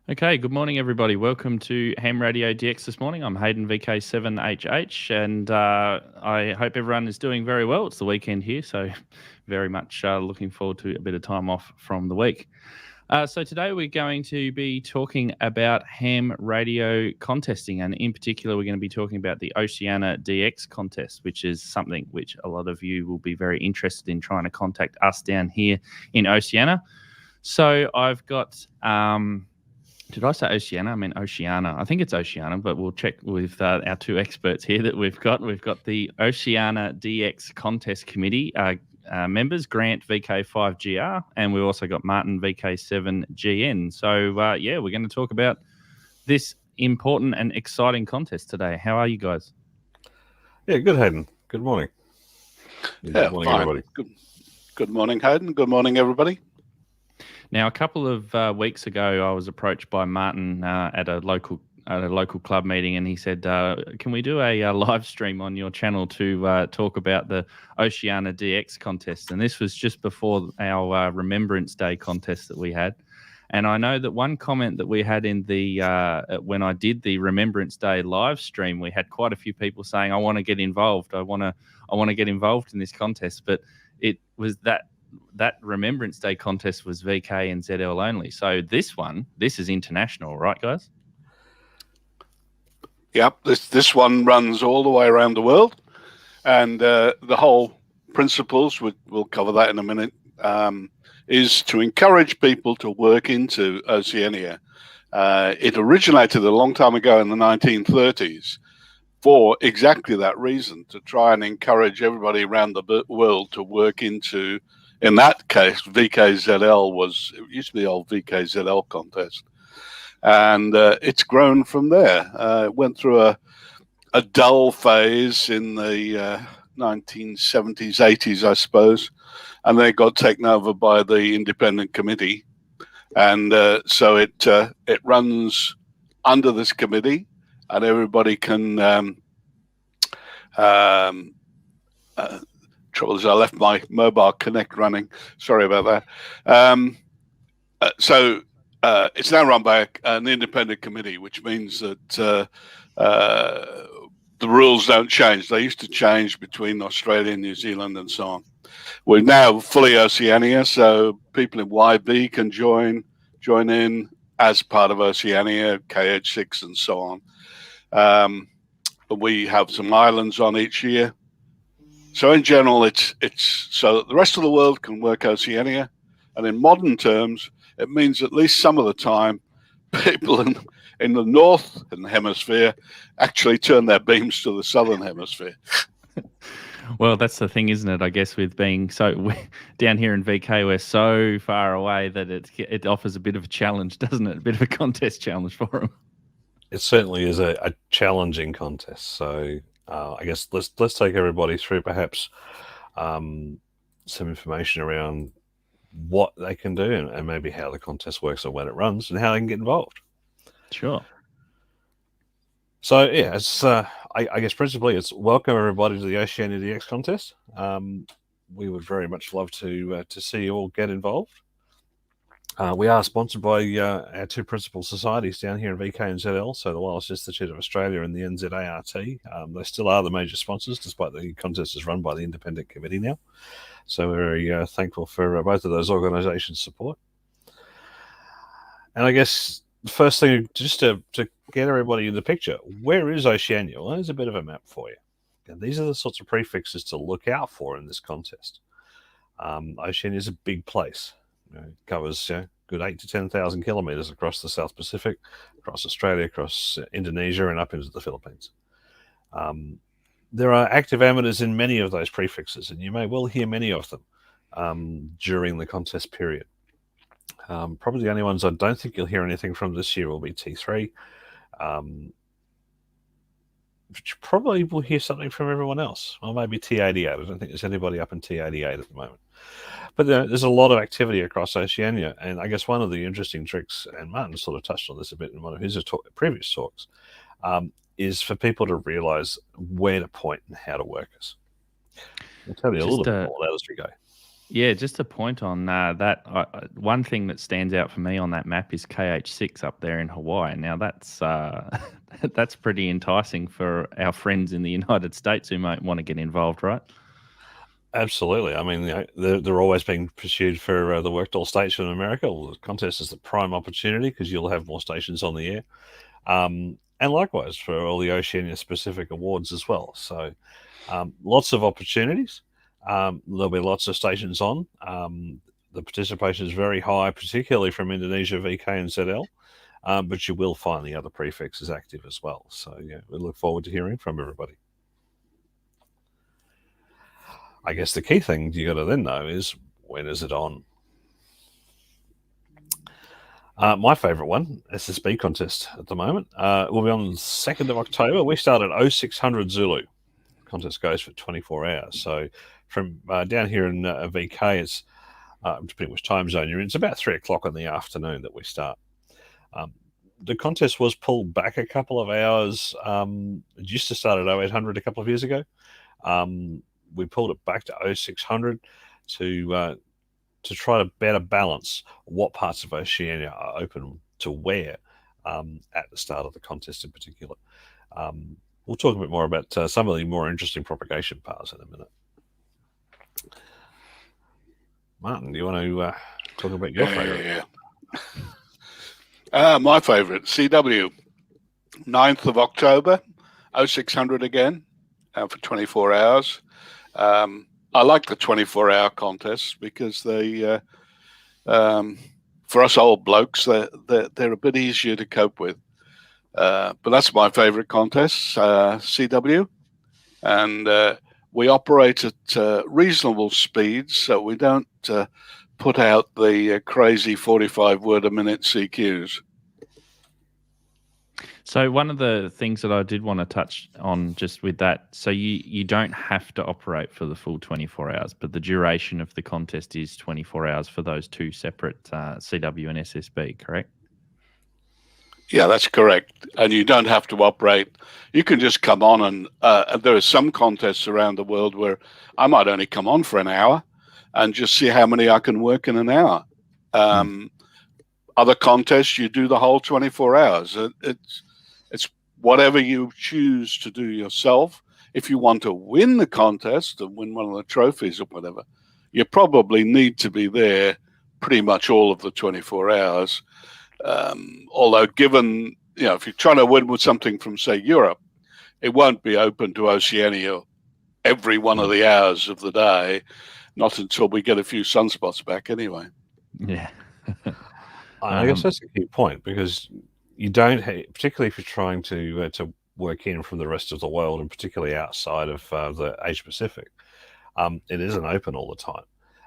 Okay, good morning, everybody. Welcome to Ham Radio DX this morning. I'm Hayden VK5GR, and I hope everyone is doing very well. It's the weekend here, so very much looking forward to a bit of time off from the week. So today we're going to be talking about ham radio contesting, and in particular, we're going to be talking about the Oceania DX Contest, which is something which a lot of you will be very interested in trying to contact us down here in Oceania. So I've got... did I say Oceania? I mean Oceania. I think it's Oceania, but we'll check with our two experts here that we've got. We've got the Oceania DX Contest Committee members, Grant VK5GR, and we've also got Martin VK7GN. So, we're going to talk about this important and exciting contest today. How are you guys? Yeah, good, Hayden. Good morning. Good morning, everybody. Good morning, Hayden. Good morning, everybody. Now, a couple of weeks ago, I was approached by Martin at a local club meeting, and he said, "Can we do a live stream on your channel to talk about the Oceania DX contest?" And this was just before our Remembrance Day contest that we had. And I know that one comment that we had in the when I did the Remembrance Day live stream, we had quite a few people saying, "I want to get involved. I want to get involved in this contest." But it was that Remembrance Day contest was VK and ZL only. So this is international, right, guys? Yep, this one runs all the way around the world, and the whole principles, we'll cover that in a minute, is to encourage people to work into Oceania. It originated a long time ago in the 1930s for exactly that reason, to try and encourage everybody around the world to work into. In that case, VKZL it used to be the old VKZL contest. And it's grown from there. It went through a dull phase in the 1970s, 80s, I suppose. And then it got taken over by the independent committee. And so it runs under this committee, and everybody can... trouble is I left my mobile connect running. Sorry about that. So it's now run by an independent committee, which means that the rules don't change. They used to change between Australia, New Zealand, and so on. We're now fully Oceania, so people in YB can join in as part of Oceania, KH6, and so on. We have some islands on each year. So in general, it's so that the rest of the world can work Oceania, and in modern terms, it means at least some of the time, people in the northern hemisphere actually turn their beams to the southern hemisphere. Well, that's the thing, isn't it? I guess with being down here in VK, we're so far away that it offers a bit of a challenge, doesn't it? A bit of a contest challenge for them. It certainly is a challenging contest. So I guess let's take everybody through perhaps some information around what they can do and maybe how the contest works and when it runs and how they can get involved. Sure. So yeah, it's I guess principally it's welcome everybody to the Oceania DX contest. We would very much love to see you all get involved. We are sponsored by our two principal societies down here in VK and ZL, so the Wireless Institute of Australia and the NZART. They still are the major sponsors, despite the contest is run by the independent committee now. So we're very thankful for both of those organisations' support. And I guess the first thing, just to get everybody in the picture, where is Oceania? Well, there's a bit of a map for you. And these are the sorts of prefixes to look out for in this contest. Oceania is a big place. It covers good 8 to 10,000 kilometres across the South Pacific, across Australia, across Indonesia, and up into the Philippines. There are active amateurs in many of those prefixes, and you may well hear many of them during the contest period. Probably the only ones I don't think you'll hear anything from this year will be T3. But you probably will hear something from everyone else, or maybe T88. I don't think there's anybody up in T88 at the moment. But there's a lot of activity across Oceania, and I guess one of the interesting tricks, and Martin sort of touched on this a bit in one of his previous talks, is for people to realise where to point and how to work us. I'll tell you a little bit more about that as we go. Yeah, just a point on that. One thing that stands out for me on that map is KH6 up there in Hawaii. Now that's that's pretty enticing for our friends in the United States who might want to get involved, right? Absolutely. I mean, they're always being pursued for the Workdoll station in America. Well, the contest is the prime opportunity because you'll have more stations on the air. And likewise for all the Oceania specific awards as well. So lots of opportunities. There'll be lots of stations on. The participation is very high, particularly from Indonesia, VK and ZL. But you will find the other prefixes active as well. So yeah, we look forward to hearing from everybody. I guess the key thing you got to then know is, when is it on? My favourite one, SSB contest at the moment, will be on the 2nd of October. We start at 0600 Zulu. Contest goes for 24 hours. So from down here in VK, it's depending which time zone you're in, it's about 3 o'clock in the afternoon that we start. The contest was pulled back a couple of hours. It used to start at 0800 a couple of years ago. We pulled it back to 0600 to try to better balance what parts of Oceania are open to where at the start of the contest in particular. We'll talk a bit more about some of the more interesting propagation parts in a minute. Martin, do you want to talk about your favourite? Yeah. My favourite, CW, 9th of October, 0600 again, for 24 hours. I like the 24-hour contests because they, for us old blokes, they're a bit easier to cope with. But that's my favourite contest, CW, and we operate at reasonable speeds, so we don't put out the crazy 45-word-a-minute CQs. So one of the things that I did want to touch on just with that, so you don't have to operate for the full 24 hours, but the duration of the contest is 24 hours for those two separate CW and SSB, correct? Yeah, that's correct. And you don't have to operate. You can just come on and there are some contests around the world where I might only come on for an hour and just see how many I can work in an hour. Other contests, you do the whole 24 hours. It's whatever you choose to do yourself. If you want to win the contest and win one of the trophies or whatever, you probably need to be there pretty much all of the 24 hours. Although given, if you're trying to win with something from, say, Europe, it won't be open to Oceania every one of the hours of the day, not until we get a few sunspots back anyway. Yeah. I guess that's a key point, because you don't, particularly if you're trying to work in from the rest of the world, and particularly outside of the Asia Pacific, it isn't open all the time.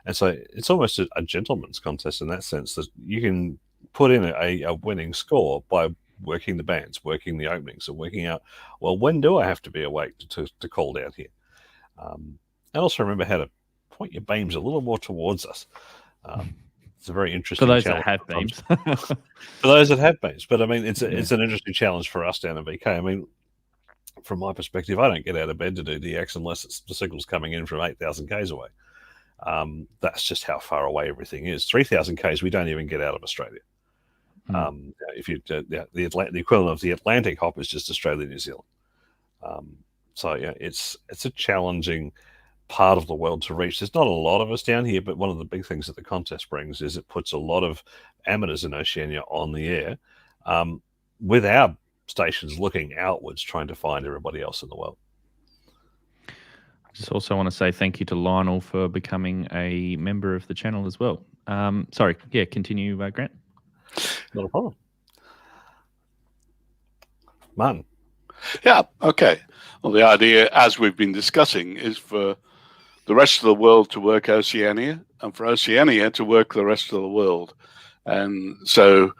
And so it's almost a gentleman's contest in that sense, that you can put in a winning score by working the bands, working the openings, and working out, well, when do I have to be awake to call down here? And also remember how to point your beams a little more towards us. It's a very interesting for those challenge. that have beams. For those that have beams. But I mean, it's an interesting challenge for us down in VK. I mean, from my perspective, I don't get out of bed to do DX unless the signal's coming in from 8,000 Ks away. That's just how far away everything is. 3,000 Ks, we don't even get out of Australia. If you the equivalent of the Atlantic hop is just Australia, New Zealand. So yeah, it's a challenging part of the world to reach. There's not a lot of us down here, but one of the big things that the contest brings is it puts a lot of amateurs in Oceania on the air, with our stations looking outwards, trying to find everybody else in the world. I just also want to say thank you to Lionel for becoming a member of the channel as well. Continue, Grant. Not a problem. Martin. Yeah, okay. Well, the idea, as we've been discussing, is for the rest of the world to work Oceania, and for Oceania to work the rest of the world. And so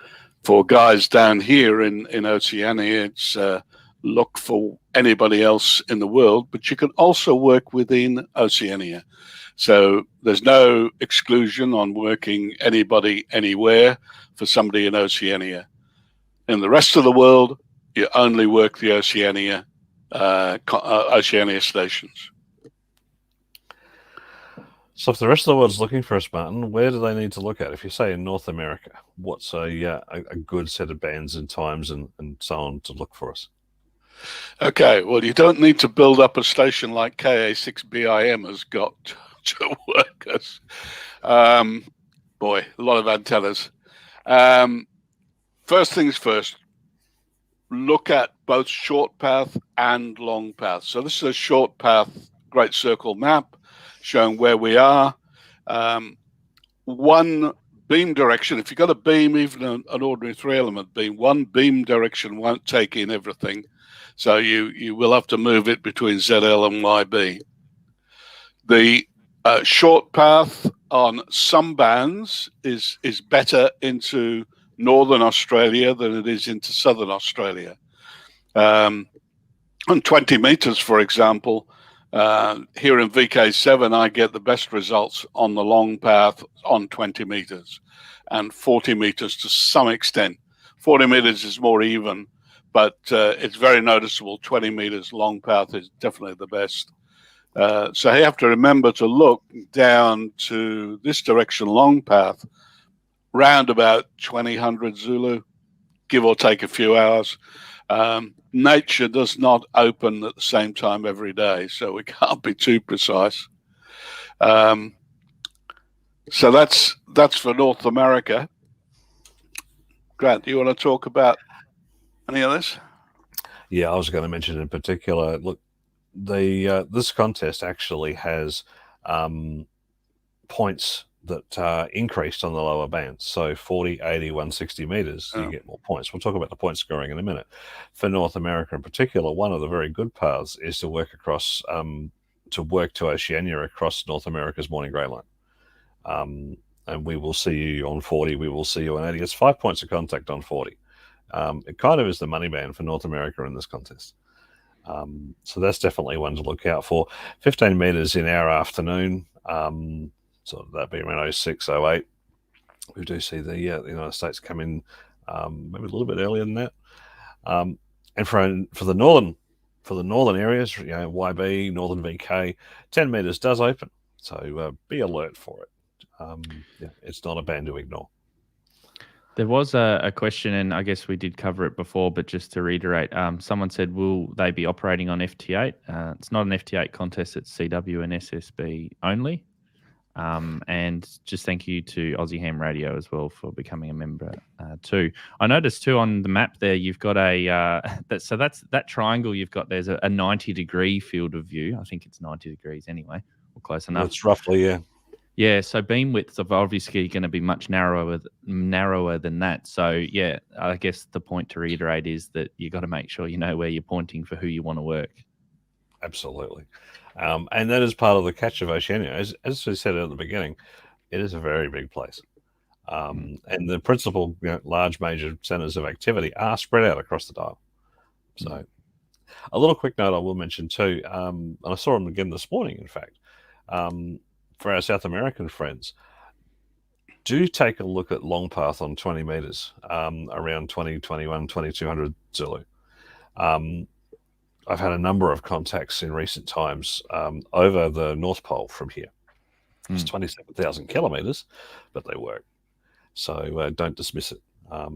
for guys down here in Oceania, it's look for anybody else in the world, but you can also work within Oceania. So there's no exclusion on working anybody anywhere for somebody in Oceania. In the rest of the world, you only work the Oceania Oceania stations. So if the rest of the world's looking for us, Martin, where do they need to look at? If you say in North America, what's a good set of bands and times and so on to look for us? Okay, well, you don't need to build up a station like KA6BIM has got to work us. Boy, a lot of antennas. First things first, look at both short path and long path. So this is a short path Great Circle map showing where we are. One beam direction, if you've got a beam, even an ordinary 3-element beam, one beam direction won't take in everything. So you will have to move it between ZL and YB. The short path on some bands is better into Northern Australia than it is into Southern Australia. On 20 meters, for example, here in VK7, I get the best results on the long path on 20 meters and 40 meters to some extent. 40 meters is more even, but it's very noticeable. 20 meters long path is definitely the best. So you have to remember to look down to this direction long path, round about 2000 Zulu, give or take a few hours. Nature does not open at the same time every day, so we can't be too precise. So that's for North America. Grant, do you want to talk about any of this? Yeah, I was going to mention in particular, look, this contest actually has points that are increased on the lower bands. So 40, 80, 160 meters, you get more points. We'll talk about the point scoring in a minute. For North America in particular, one of the very good paths is to work across, to Oceania across North America's morning grey line. And we will see you on 40, we will see you on 80. It's 5 points of contact on 40. It kind of is the money band for North America in this contest. So that's definitely one to look out for. 15 meters in our afternoon. So that'd be around 06, 08. We do see the United States come in maybe a little bit earlier than that. And for the northern areas, YB, Northern VK, 10 meters does open. So be alert for it. It's not a band to ignore. There was a question, and I guess we did cover it before, but just to reiterate, someone said, will they be operating on FT8? It's not an FT8 contest, it's CW and SSB only. And just thank you to Aussie Ham Radio as well for becoming a member too. I noticed too on the map there, you've got that triangle you've got there's a 90-degree field of view. I think it's 90 degrees anyway, or close enough. It's roughly, yeah. Yeah, so beam widths are obviously going to be much narrower than that. So yeah, I guess the point to reiterate is that you got to make sure you know where you're pointing for who you want to work. Absolutely. And that is part of the catch of Oceania. As we said at the beginning, it is a very big place. And the principal large major centers of activity are spread out across the dial. So a little quick note I will mention too, and I saw them again this morning, in fact, for our South American friends, do take a look at long path on 20 meters, around 2021, 2200 Zulu. I've had a number of contacts in recent times over the North Pole from here. It's 27,000 kilometers, but they work. So don't dismiss it.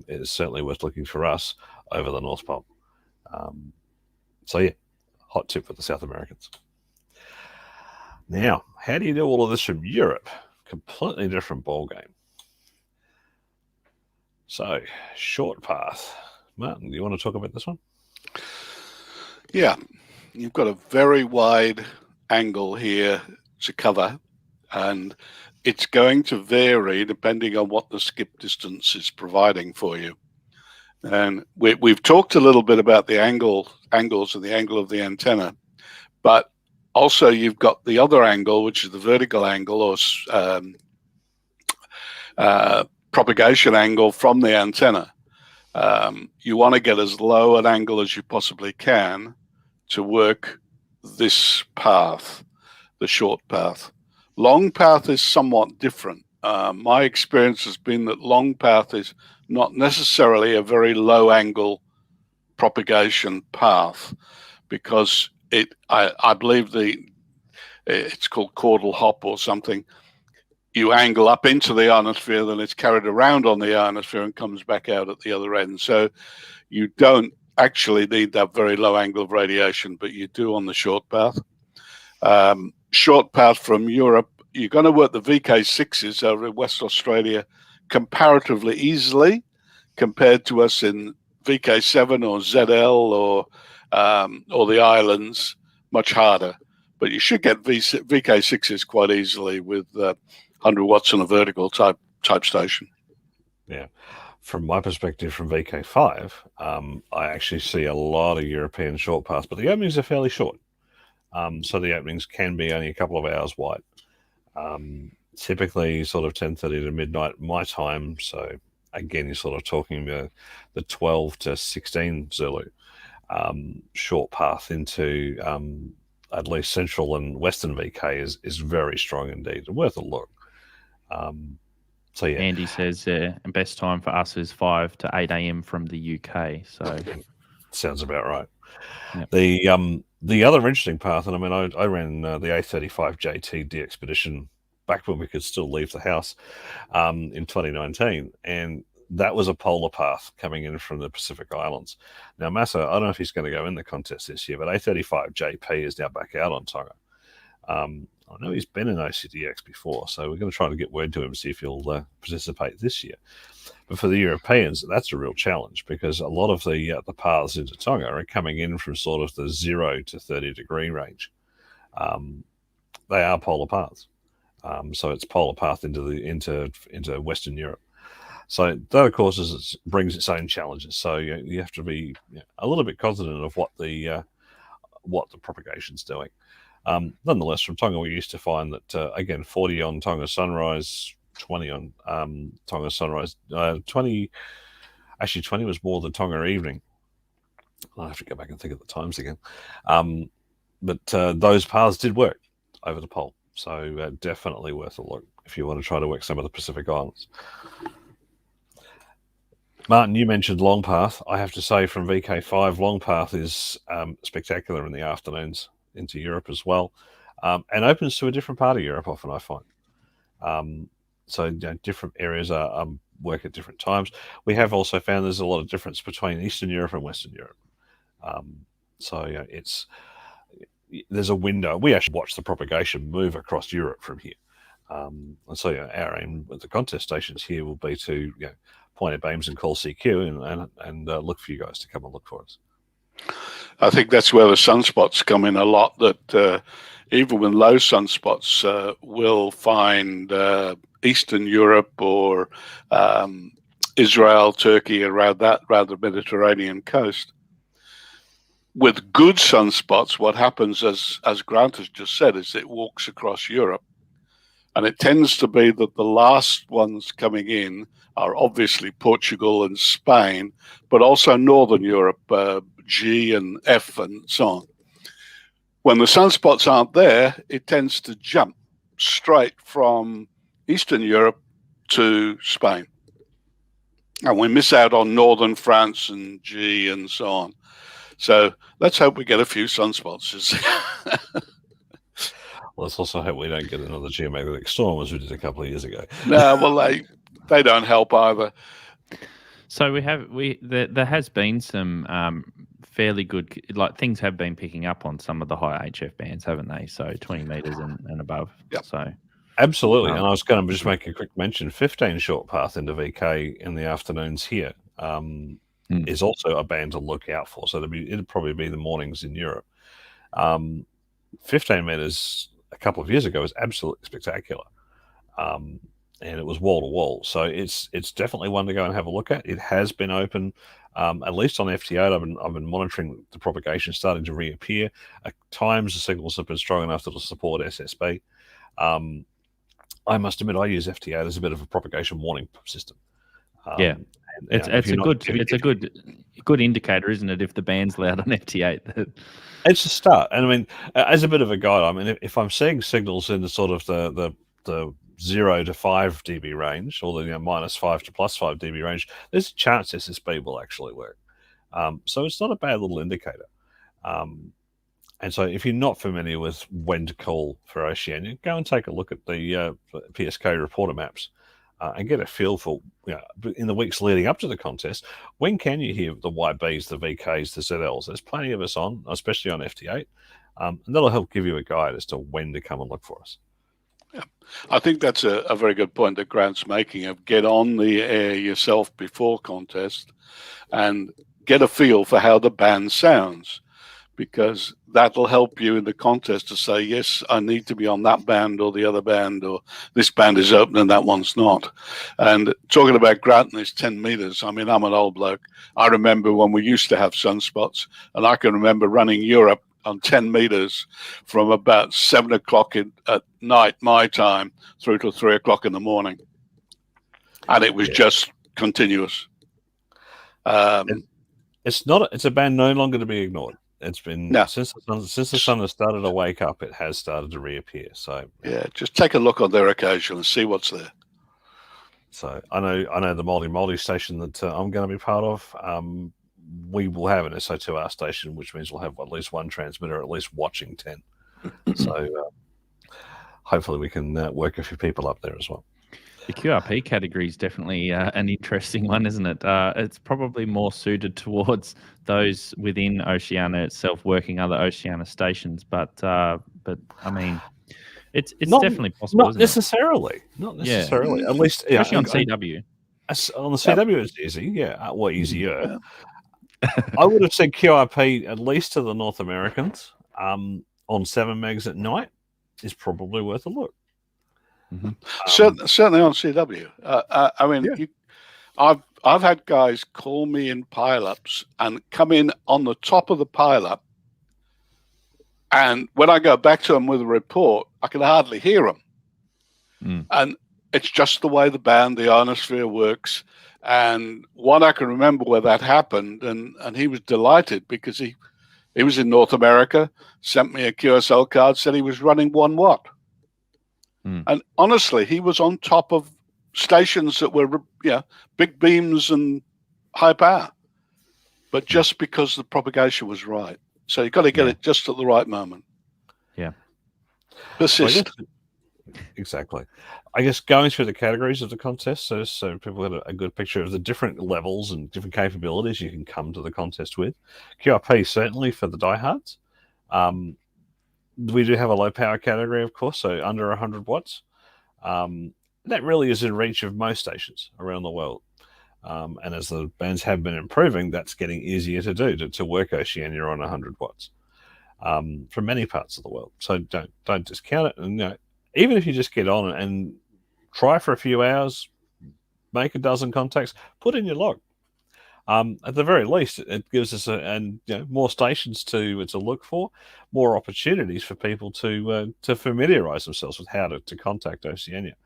It is certainly worth looking for us over the North Pole. So yeah, hot tip for the South Americans. Now, how do you do all of this from Europe? Completely different ball game. So, short path. Martin, do you want to talk about this one? Yeah, you've got a very wide angle here to cover, and it's going to vary depending on what the skip distance is providing for you. And we've talked a little bit about the angles and the angle of the antenna, but also you've got the other angle, which is the vertical angle or propagation angle from the antenna. You want to get as low an angle as you possibly can to work this path, the short path. Long path is somewhat different. My experience has been that long path is not necessarily a very low angle propagation path, because I believe it's called caudal hop or something. You angle up into the ionosphere, then it's carried around on the ionosphere and comes back out at the other end. So you don't actually need that very low angle of radiation, but you do on the short path. Short path from Europe, you're going to work the VK6s over in West Australia comparatively easily compared to us in VK7 or ZL or the islands, much harder. But you should get VK6s quite easily with 100 watts on a vertical type station. Yeah. From my perspective, from VK5, I actually see a lot of European short paths, but the openings are fairly short. So the openings can be only a couple of hours wide. Typically sort of 10:30 to midnight my time. So again, you're sort of talking about the 12 to 16 Zulu short path into at least central and western VK is very strong indeed. Worth a look. So yeah. Andy says best time for us is 5 to 8 a.m. from the UK. So sounds about right. Yep. The other interesting path, and I mean, I ran the A35JT D expedition back when we could still leave the house in 2019, and that was a polar path coming in from the Pacific Islands. Now, Massa, I don't know if he's going to go in the contest this year, but A35JP is now back out on Tonga. I know he's been in OCDX before, so we're going to try to get word to him, see if he'll participate this year. But for the Europeans, that's a real challenge because a lot of the paths into Tonga are coming in from sort of the 0 to 30 degree range. They are polar paths, so it's polar path into Western Europe. So that, of course, brings its own challenges. So you have to be a little bit confident of what the propagation's doing. Nonetheless, from Tonga, we used to find that, again, 40 on Tonga sunrise, 20 on Tonga sunrise, 20 was more than Tonga evening. I'll have to go back and think of the times again. But those paths did work over the pole. So definitely worth a look if you want to try to work some of the Pacific Islands. Martin, you mentioned long path. I have to say from VK5, long path is spectacular in the afternoons into Europe as well, and opens to a different part of Europe often, I find. So different areas are work at different times. We have also found there's a lot of difference between Eastern Europe and Western Europe. So there's a window. We actually watch the propagation move across Europe from here. And so our aim with the contest stations here will be to point at beams and call CQ and look for you guys to come and look for us. I think that's where the sunspots come in a lot, that even with low sunspots, we'll find Eastern Europe or Israel, Turkey, around the Mediterranean coast. With good sunspots, what happens, as Grant has just said, is it walks across Europe. And it tends to be that the last ones coming in are obviously Portugal and Spain, but also Northern Europe, G and F and so on. When the sunspots aren't there, it tends to jump straight from Eastern Europe to Spain. And we miss out on Northern France and G and so on. So let's hope we get a few sunspots. Let's also hope we don't get another geomagnetic storm as we did a couple of years ago. No, well, they don't help either. So there has been some fairly good, like things have been picking up on some of the high HF bands, haven't they? So 20 meters and above. Yep. So absolutely. And I was going to just make a quick mention. 15 short path into VK in the afternoons here is also a band to look out for. So it'd probably be the mornings in Europe. 15 meters a couple of years ago was absolutely spectacular. And it was wall to wall. So it's definitely one to go and have a look at. It has been open, at least on FT8. I've been monitoring the propagation starting to reappear. At times the signals have been strong enough to support SSB. I must admit I use FT8 as a bit of a propagation warning system. It's a good indicator, isn't it? If the band's loud on FT8, it's a start. And I mean, as a bit of a guide, I mean, if I'm seeing signals in the sort of the 0 to 5 dB range, or the -5 to +5 dB range, there's a chance SSB will actually work. So it's not a bad little indicator. And so if you're not familiar with when to call for Oceania, go and take a look at the PSK reporter maps and get a feel for, in the weeks leading up to the contest, when can you hear the YBs, the VKs, the ZLs? There's plenty of us on, especially on FT8. And that'll help give you a guide as to when to come and look for us. Yeah, I think that's a very good point that Grant's making of get on the air yourself before contest and get a feel for how the band sounds, because that'll help you in the contest to say, yes, I need to be on that band or the other band, or this band is open and that one's not. And talking about Grant and his 10 meters, I mean, I'm an old bloke. I remember when we used to have sunspots, and I can remember running Europe on 10 meters from about 7 o'clock at night, my time, through to 3 o'clock in the morning. And it was just continuous. It's a band no longer to be ignored. It's been since the sun has started to wake up, it has started to reappear. So yeah, just take a look on their occasion and see what's there. So I know the multi station that I'm going to be part of. We will have an SO2R station, which means we'll have at least one transmitter, at least watching 10. So hopefully we can work a few people up there as well. The QRP category is definitely an interesting one, isn't it? It's probably more suited towards those within Oceania itself working other Oceania stations, but I mean, it's definitely possible. Not necessarily. Not necessarily. Yeah. At least especially on CW. On the CW, it's easy. Yeah, well, easier. I would have said QRP at least to the North Americans on 7 megs at night is probably worth a look. Mm-hmm. Certainly on CW. I mean, I've had guys call me in pile-ups and come in on the top of the pile-up, and when I go back to them with a report, I can hardly hear them. And it's just the way the band, the ionosphere works. And one I can remember where that happened, and he was delighted because he was in North America, sent me a QSL card, said he was running 1 watt. And honestly, he was on top of stations that were, big beams and high power, but just because the propagation was right. So you've got to get it just at the right moment. Yeah. Persist. Exactly. I guess going through the categories of the contest, so people get a good picture of the different levels and different capabilities you can come to the contest with. QRP, certainly for the diehards. We do have a low power category, of course, so under 100 watts. That really is in reach of most stations around the world. And as the bands have been improving, that's getting easier to do, to work Oceania on 100 watts from many parts of the world. So don't discount it. And even if you just get on and try for a few hours, make a dozen contacts, put in your log. At the very least, it gives us more stations to look for, more opportunities for people to familiarize themselves with how to contact Oceania.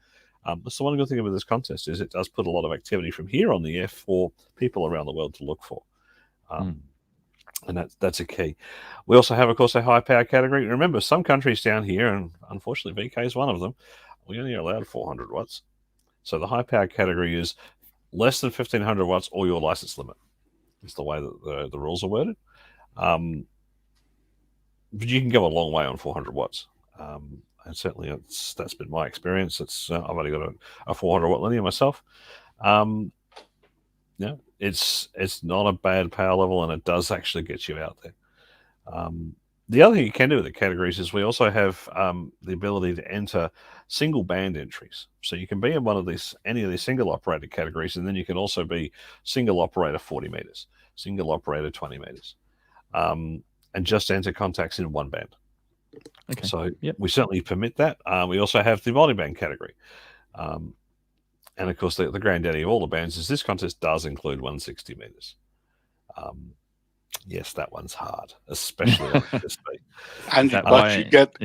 That's the one good thing about this contest is it does put a lot of activity from here on the air for people around the world to look for. And that's a key. We also have, of course, a high power category. Remember, some countries down here, and unfortunately VK is one of them, we only are allowed 400 watts. So the high power category is less than 1,500 watts or your license limit. It's the way that the rules are worded. But you can go a long way on 400 watts. And certainly that's been my experience. I've only got a 400 watt linear myself. It's not a bad power level, and it does actually get you out there. The other thing you can do with the categories is we also have the ability to enter single band entries. So you can be in any of these single operator categories, and then you can also be single operator 40 meters, single operator 20 meters, and just enter contacts in one band. Okay. So we certainly permit that. We also have the multi-band category. And of course, the granddaddy of all the bands is this contest does include 160 meters. Yes, that one's hard, especially on SSB. And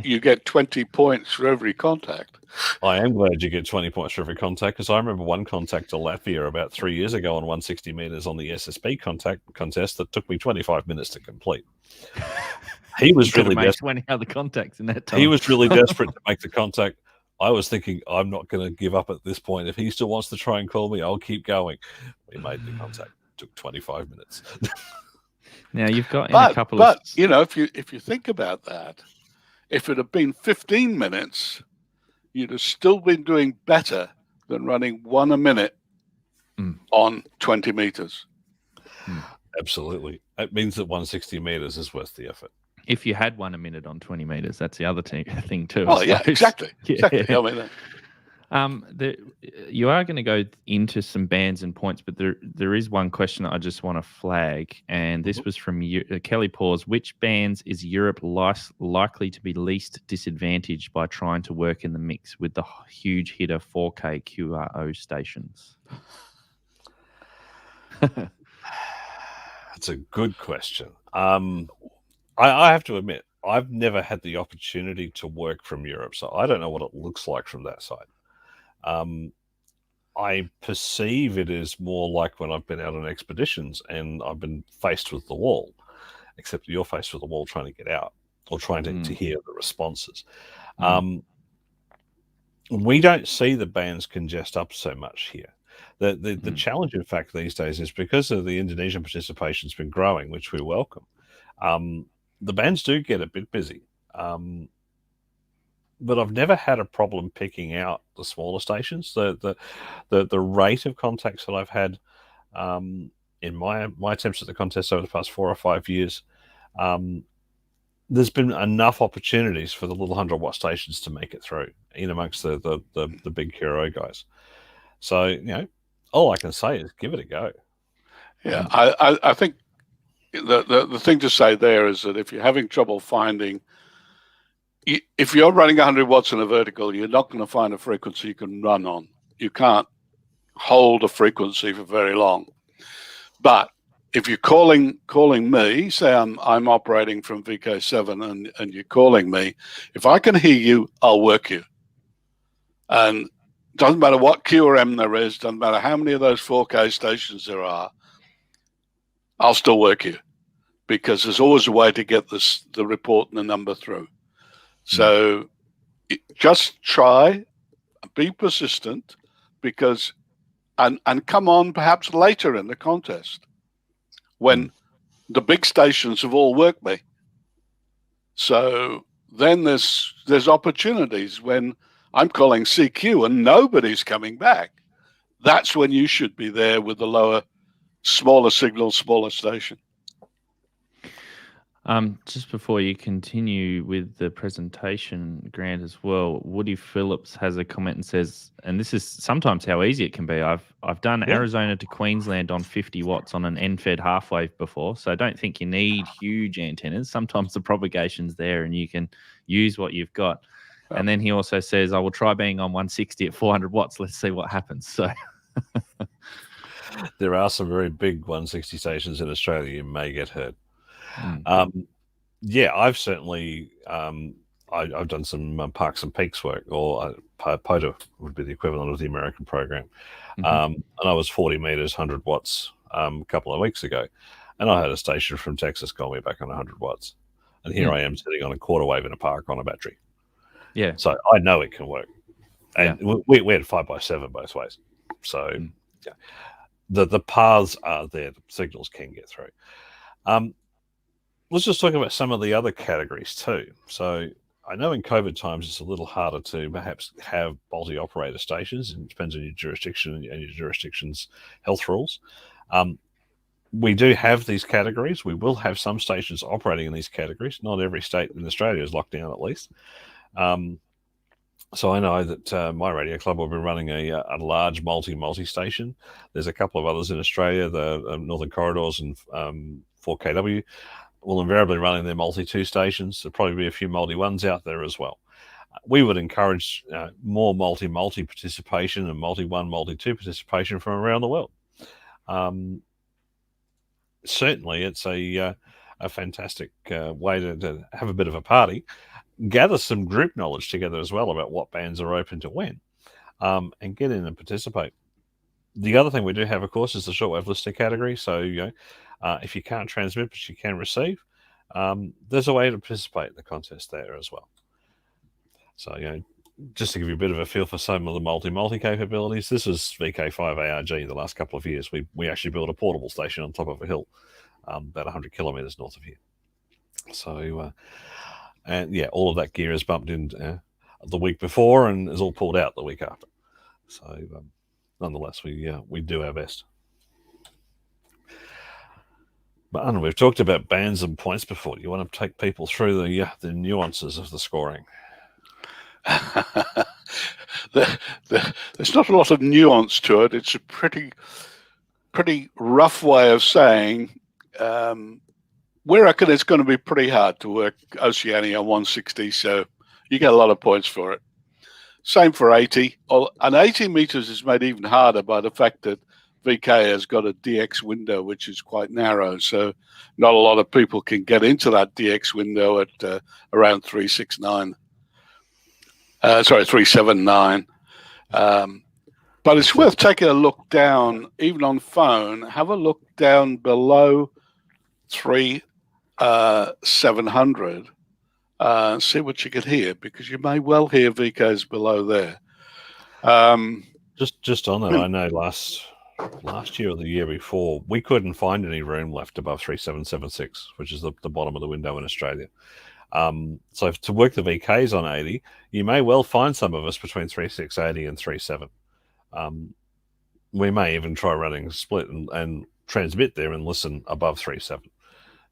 you get 20 points for every contact. I am glad you get 20 points for every contact, because I remember one contact to Latvia about 3 years ago on 160 meters on the SSB contest that took me 25 minutes to complete. He was really desperate. 20 other contacts in that time. He was really desperate to make the contact. I was thinking, I'm not going to give up at this point. If he still wants to try and call me, I'll keep going. We made the contact. It took 25 minutes. Now you've got in a couple of. But you know, if you think about that, if it had been 15 minutes, you'd have still been doing better than running 1 a minute on 20 meters. Absolutely. It means that 160 meters is worth the effort. If you had 1 a minute on 20 meters, that's the other thing too. Oh, yeah, exactly. Yeah. Exactly. I mean, you are going to go into some bands and points, but there is one question that I just want to flag, and this was from Kelly Paws. Which bands is Europe likely to be least disadvantaged by trying to work in the mix with the huge hitter 4K QRO stations? That's a good question. I have to admit, I've never had the opportunity to work from Europe, so I don't know what it looks like from that side. I perceive it is more like when I've been out on expeditions and I've been faced with the wall, except you're faced with the wall trying to get out or trying to hear the responses. We don't see the bands congest up so much here. The challenge, in fact, these days is because of the Indonesian participation has been growing, which we welcome. The bands do get a bit busy. But I've never had a problem picking out the smaller stations. The rate of contacts that I've had in my attempts at the contest over the past 4 or 5 years, there's been enough opportunities for the little 100-watt stations to make it through in amongst the big QRO guys. So, you know, all I can say is give it a go. Yeah, I think the thing to say there is that if you're having trouble finding, if you're running 100 watts in a vertical, you're not going to find a frequency you can run on. You can't hold a frequency for very long. But if you're calling me, say I'm operating from VK7 and you're calling me, if I can hear you, I'll work you. And doesn't matter what Q or M there is, doesn't matter how many of those 4K stations there are, I'll still work you, because there's always a way to get the report and the number through. So just try, be persistent, because and come on perhaps later in the contest when the big stations have all worked me. So then there's opportunities when I'm calling CQ and nobody's coming back. That's when you should be there with the lower, smaller signal, smaller station. Just before you continue with the presentation, Grant, as well, Woody Phillips has a comment and says, and this is sometimes how easy it can be. I've done Arizona to Queensland on 50 watts on an end-fed half wave before, so I don't think you need huge antennas. Sometimes the propagation's there and you can use what you've got. And then he also says, I will try being on 160 at 400 watts. Let's see what happens. So there are some very big 160 stations in Australia. You may get hurt. Yeah, I've certainly I've done some Parks and Peaks work, or POTA would be the equivalent of the American program. And I was 40 meters, 100 watts a couple of weeks ago, and I had a station from Texas call me back on 100 watts, and here I am sitting on a quarter wave in a park on a battery. Yeah, so I know it can work, and we had 5x7 both ways. So yeah, the paths are there, the signals can get through. Let's just talk about some of the other categories too. So I know in COVID times it's a little harder to perhaps have multi-operator stations. It depends on your jurisdiction and your jurisdiction's health rules. We do have these categories. We will have some stations operating in these categories. Not every state in Australia is locked down, at least. So I know that my radio club will be running a large multi station. There's a couple of others in Australia, the Northern Corridors and 4KW. Will invariably running their multi-2 stations. There'll probably be a few multi-1s out there as well. We would encourage more multi participation and multi-1, multi-2 participation from around the world. Certainly, it's a fantastic way to have a bit of a party, gather some group knowledge together as well about what bands are open to when, and get in and participate. The other thing we do have, of course, is the shortwave listener category. So, if you can't transmit but you can receive, there's a way to participate in the contest there as well. So, just to give you a bit of a feel for some of the multi capabilities, this was VK5 ARG the last couple of years. We actually built a portable station on top of a hill about 100 kilometers north of here. So, and yeah, all of that gear is bumped in the week before and is all pulled out the week after. So, nonetheless, we do our best. But Anna, we've talked about bands and points before. Do you want to take people through the nuances of the scoring? There's not a lot of nuance to it. It's a pretty rough way of saying we reckon it's going to be pretty hard to work Oceania 160, so you get a lot of points for it. Same for 80. And 80 meters is made even harder by the fact that VK has got a DX window, which is quite narrow. So not a lot of people can get into that DX window at around 369. 379. But it's worth taking a look down, even on phone. Have a look down below 700. See what you can hear, because you may well hear VKs below there. Just on that, I know last year or the year before, we couldn't find any room left above 3776, which is the bottom of the window in Australia. So to work the VKs on 80, you may well find some of us between 3680 and 37. We may even try running a split and transmit there and listen above 37.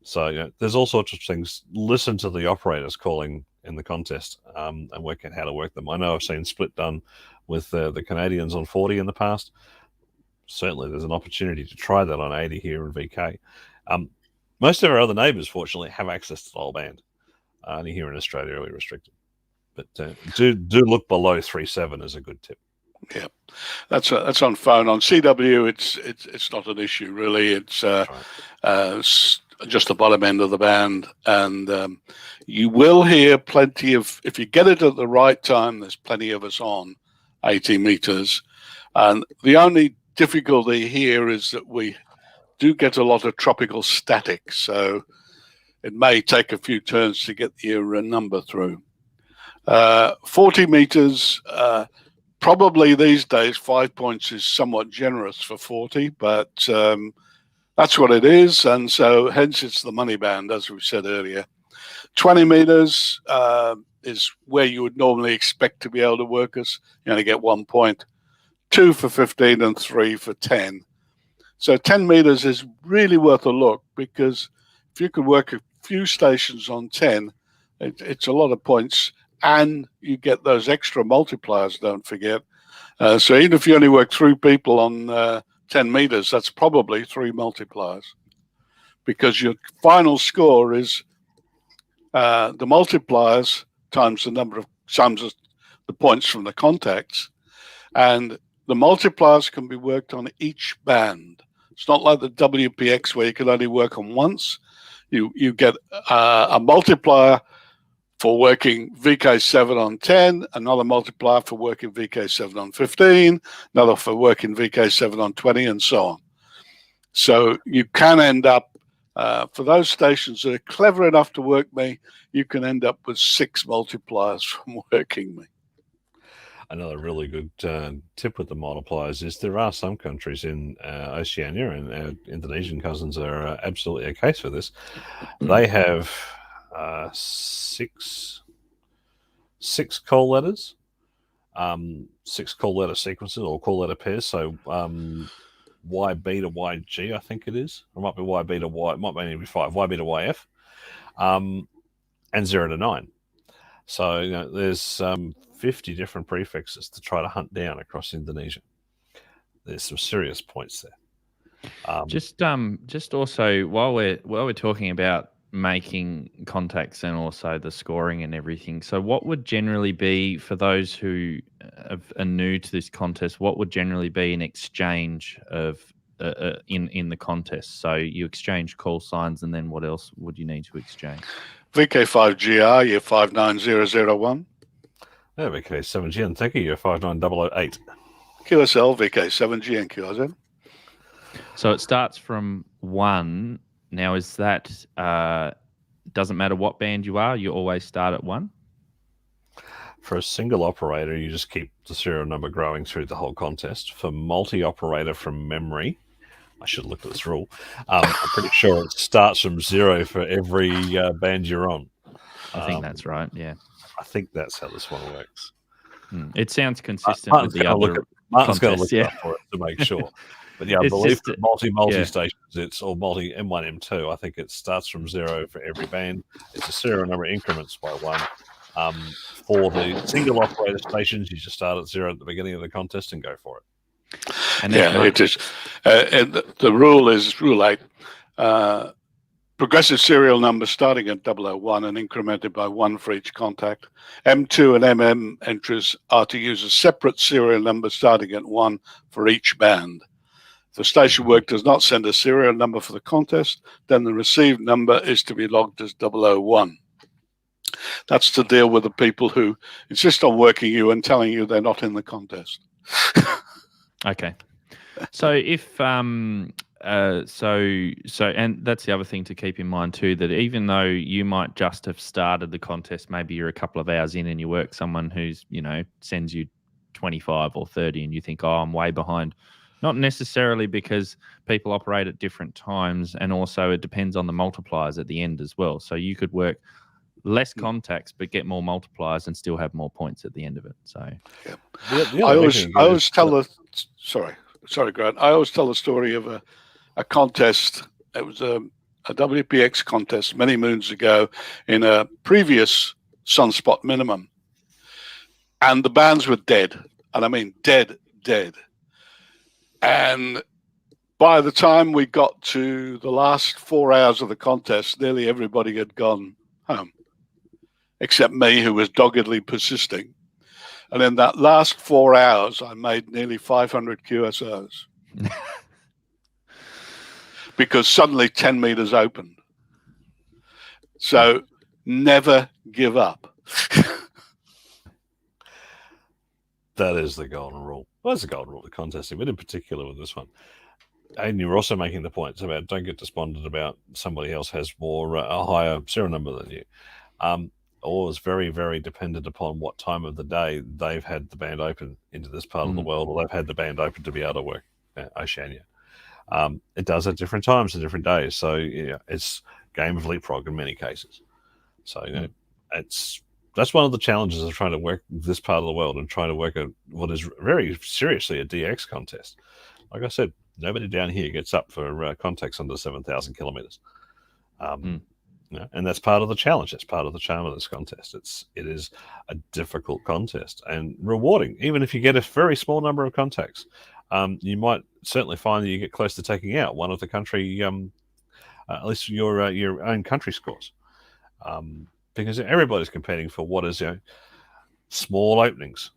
So there's all sorts of things. Listen to the operators calling in the contest and work out how to work them. I know I've seen split done with the Canadians on 40 in the past. Certainly there's an opportunity to try that on 80 here in VK. Most of our other neighbours, fortunately, have access to the whole band. Only here in Australia we're restricted. But do look below 37 as a good tip. Yeah, that's on phone. On CW, it's not an issue really. It's just the bottom end of the band, and you will hear plenty of. If you get it at the right time, there's plenty of us on 80 meters, and the only difficulty here is that we do get a lot of tropical static, so it may take a few turns to get your number through. 40 meters. Probably these days, 5 points is somewhat generous for 40, but that's what it is. And so hence it's the money band, as we said earlier. 20 meters is where you would normally expect to be able to work us. You only get 1 point, 2 for 15 and 3 for 10. So 10 meters is really worth a look, because if you could work a few stations on 10, it's a lot of points. And you get those extra multipliers, don't forget. So even if you only work 3 people on 10 meters, that's probably 3 multipliers, because your final score is the multipliers times the number of sums of the points from the contacts. And the multipliers can be worked on each band. It's not like the WPX where you can only work on once. You get a multiplier for working VK7 on 10, another multiplier for working VK7 on 15, another for working VK7 on 20, and so on. So you can end up, for those stations that are clever enough to work me, you can end up with 6 multipliers from working me. Another really good tip with the multipliers is there are some countries in Oceania, and our Indonesian cousins are absolutely a case for this. They have 6 call letters, 6 call letter sequences or call letter pairs. So YB to YG, I think it is. It might be YB to Y. It might be 5. YB to YF, and 0 to 9. So there's 50 different prefixes to try to hunt down across Indonesia. There's some serious points there. Just also while we're talking about making contacts and also the scoring and everything, so what would generally be, for those who are new to this contest, what would generally be an exchange of in the contest? So you exchange call signs, and then what else would you need to exchange? VK5GR, year 59001. Yeah, VK7G, and thank you, year 59008. QSL, VK7G, and QRZ. So it starts from 1. Now, is that doesn't matter what band you are, you always start at 1? For a single operator, you just keep the serial number growing through the whole contest. For multi-operator from memory, I should look at this rule. I'm pretty sure it starts from 0 for every band you're on. I think that's right. Yeah, I think that's how this one works. It sounds consistent with the other Martin's going to contests. look it up for it to make sure. But yeah, I It's believe just for multi stations, or multi M1, M2, I think it starts from 0 for every band. It's a serial number of increments by 1. For the single operator stations, you just start at 0 at the beginning of the contest and go for it. And yeah, it is. And the rule is Rule 8. Progressive serial number starting at 001 and incremented by 1 for each contact. M2 and MM entries are to use a separate serial number starting at 1 for each band. If the station work does not send a serial number for the contest, then the received number is to be logged as 001. That's to deal with the people who insist on working you and telling you they're not in the contest. Okay. So if and that's the other thing to keep in mind too, that even though you might just have started the contest, maybe you're a couple of hours in and you work someone who's, sends you 25 or 30 and you think, oh, I'm way behind. Not necessarily, because people operate at different times, and also it depends on the multipliers at the end as well. So you could work less contacts but get more multipliers and still have more points at the end of it. So yeah. I always tell the sorry Grant, I always tell the story of a contest. It was a WPX contest many moons ago in a previous Sunspot minimum, and the bands were dead, and I mean dead. And by the time we got to the last 4 hours of the contest, nearly everybody had gone home, except me, who was doggedly persisting. And in that last 4 hours, I made nearly 500 QSOs because suddenly 10 meters opened. So never give up. That is the golden rule. Well, that's the golden rule of contesting, but in particular with this one. And you're also making the points about don't get despondent about somebody else has more a higher serial number than you. Or is very, very dependent upon what time of the day they've had the band open into this part of the world, or they've had the band open to be able to work Oceania. It does at different times and different days. So it's game of leapfrog in many cases. So that's one of the challenges of trying to work this part of the world and trying to work what is very seriously a DX contest. Like I said, nobody down here gets up for contacts under 7,000 kilometers. And that's part of the challenge. That's part of the charm of this contest. It is a difficult contest and rewarding. Even if you get a very small number of contacts, you might certainly find that you get close to taking out one of the country, at least your own country scores, because everybody's competing for what is small openings,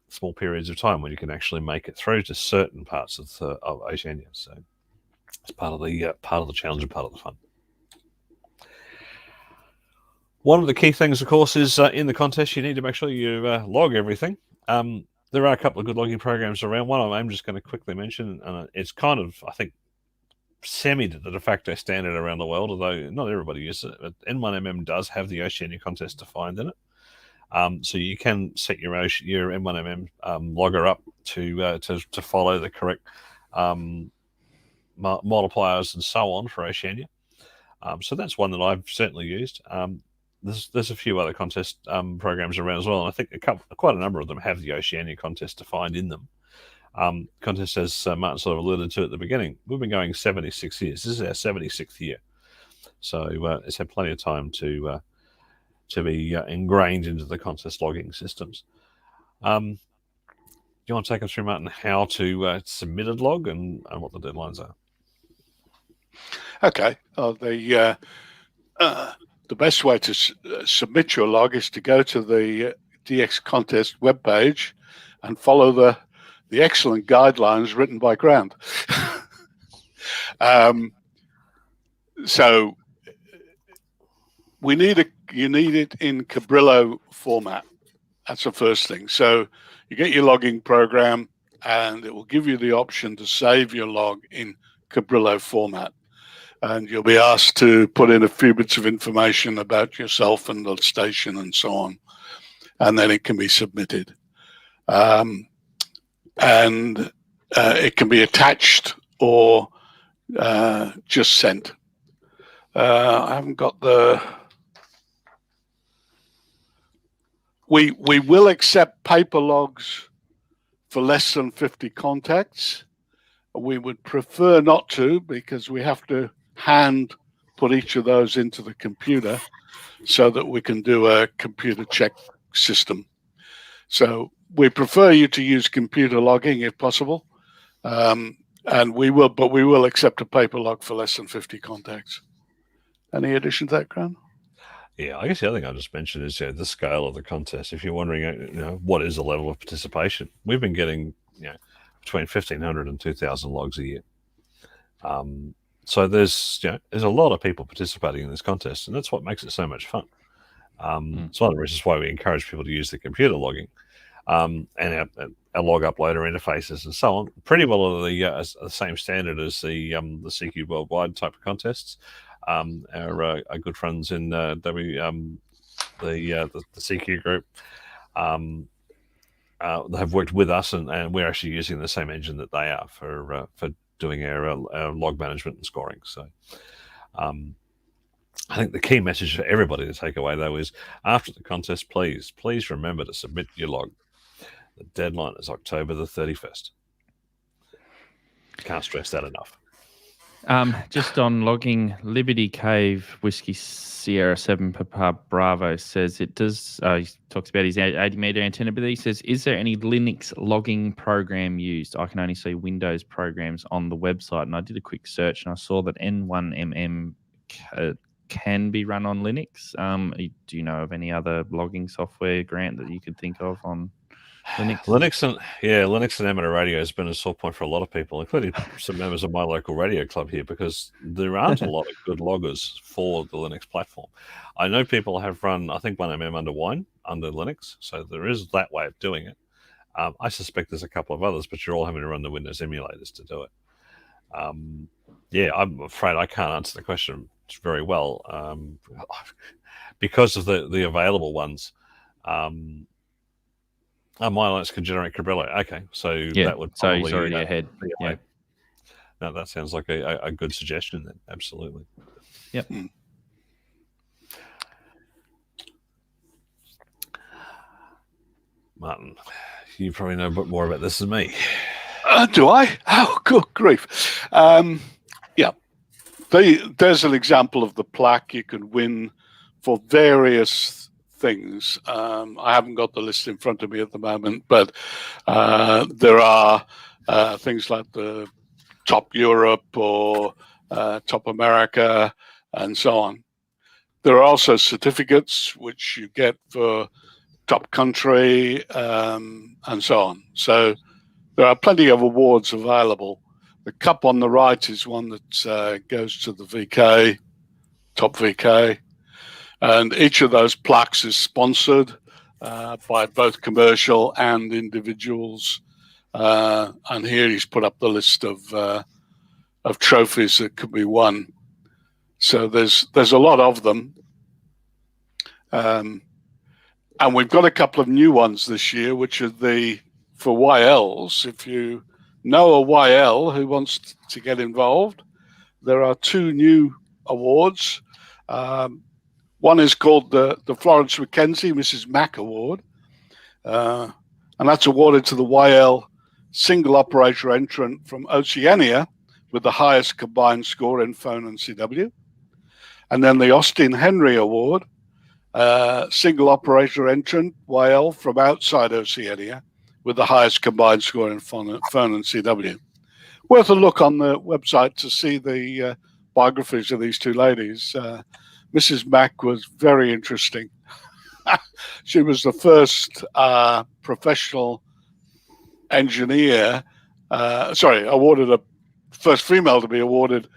small periods of time when you can actually make it through to certain parts of Oceania. So it's part of the challenge and part of the fun. One of the key things, of course, is in the contest, you need to make sure you log everything. There are a couple of good logging programs around. One of them I'm just going to quickly mention, and it's kind of, I think, the de facto standard around the world, although not everybody uses it. But N1MM does have the Oceania contest defined in it. So you can set your M1MM logger up to follow the correct multipliers and so on for Oceania. So that's one that I've certainly used. There's a few other contest programs around as well, and I think quite a number of them have the Oceania contest defined in them. Contest, as Martin sort of alluded to at the beginning, we've been going 76 years. This is our 76th year, so it's had plenty of time to be ingrained into the contest logging systems. Do you want to take us through, Martin, how to submit a log and what the deadlines are? Okay. The best way to submit your log is to go to the DX Contest webpage and follow the excellent guidelines written by Grant. So you need it in Cabrillo format. That's the first thing. So you get your logging program, and it will give you the option to save your log in Cabrillo format. And you'll be asked to put in a few bits of information about yourself and the station and so on. And then it can be submitted. And it can be attached or just sent. I haven't got the... We will accept paper logs for less than 50 contacts. We would prefer not to, because we have to hand put each of those into the computer so that we can do a computer check system. So we prefer you to use computer logging if possible. And we will accept a paper log for less than 50 contacts. Any addition to that, Grant? Yeah, I guess the other thing I just mentioned is the scale of the contest. If you're wondering, what is the level of participation, we've been getting, between 1,500 and 2,000 logs a year. So there's a lot of people participating in this contest, and that's what makes it so much fun. It's one of the reasons why we encourage people to use the computer logging and our log uploader interfaces and so on. Pretty well the same standard as the CQ Worldwide type of contests. Our good friends in the CQ group have worked with us, and we're actually using the same engine that they are for doing our log management and scoring. So I think the key message for everybody to take away, though, is after the contest, please remember to submit your log. The deadline is October the 31st. Can't stress that enough. Just on logging, Liberty Cave Whiskey Sierra 7 Papa Bravo says it does. He talks about his 80-meter antenna, but he says, is there any Linux logging program used? I can only see Windows programs on the website, and I did a quick search and I saw that N1MM can be run on Linux. Do you know of any other logging software, Grant, that you could think of on Linux? Linux and amateur radio has been a sore point for a lot of people, including some members of my local radio club here, because there aren't a lot of good loggers for the Linux platform. I know people have run, I think, 1MM under Wine under Linux, so there is that way of doing it. I suspect there's a couple of others, but you're all having to run the Windows emulators to do it. I'm afraid I can't answer the question very well because of the available ones. My Linux can generate Cabrillo. Okay, so that would probably... So he's already ahead. Yeah. No, that sounds like a good suggestion then. Absolutely. Yep. Martin, you probably know a bit more about this than me. Do I? Oh, good grief. There's an example of the plaque you can win for various things. I haven't got the list in front of me at the moment, but there are things like the Top Europe or Top America and so on. There are also certificates which you get for Top Country and so on. So there are plenty of awards available. The cup on the right is one that goes to the VK, Top VK. And each of those plaques is sponsored by both commercial and individuals. And here he's put up the list of trophies that could be won. So there's a lot of them. And we've got a couple of new ones this year, which are for YLs. If you know a YL who wants to get involved, there are two new awards. One is called the Florence Mackenzie Mrs. Mack Award, and that's awarded to the YL single operator entrant from Oceania with the highest combined score in phone and CW. And then the Austin Henry Award, single operator entrant YL from outside Oceania with the highest combined score in phone and CW. Worth a look on the website to see the biographies of these two ladies. Mrs. Mack was very interesting. She was the first professional engineer, first female to be awarded